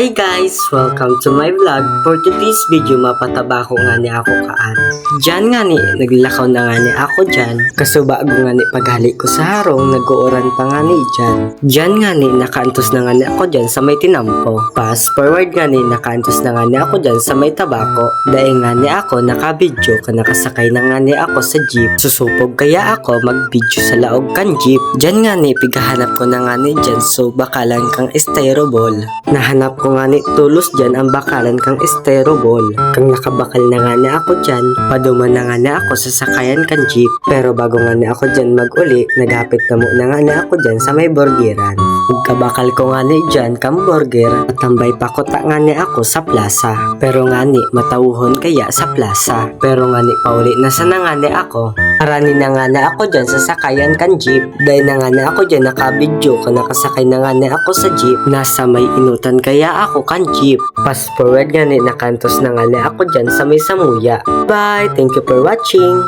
Hi guys! Welcome to my vlog. For today's video, mapataba ko nga ni ako kaan. Diyan nga ni, naglakaw na nga ni ako dyan. Kaso bago nga ni paghalik ko sa harong, nag-uuran pa nga ni dyan. Diyan nga ni, nakaantos na nga ni ako dyan sa may tinampo. Fast forward nga ni, nakaantos na nga ni ako dyan sa may tabako. Dahil nga ni ako, nakabidyo ka nakasakay na nga ni ako sa jeep. Susupog kaya ako mag-video sa laog kan jeep. Diyan nga ni, pigahanap ko na nga ni dyan, so bakalan kang styrofoam. Nahanap ko nga ni tulos dyan ang bakalan kang styrofoam. Kang nakabakal na nga ni ako dyan, paduman na nga ni ako sa sakayan kan jeep. Pero bago nga ni ako dyan mag-uli, naghapit na muna nga ni ako dyan sa may burgeran. Pagkabakal ko nga ni dyan kang burger, matambay pa ko ta nga ni ako sa plaza. Pero nga ni, matauhon kaya sa plaza. Pero nga ni, pauli na sana nga ni ako. Arani na nga na ako dyan sa sakayan kan jeep. Dahil na nga na ako dyan nakabidyo ka nakasakay na nga na ako sa jeep. Nasa may inutan kaya ako kan jeep. Fast forward nga ni nakantos na nga na ako dyan sa may samuya. Bye! Thank you for watching!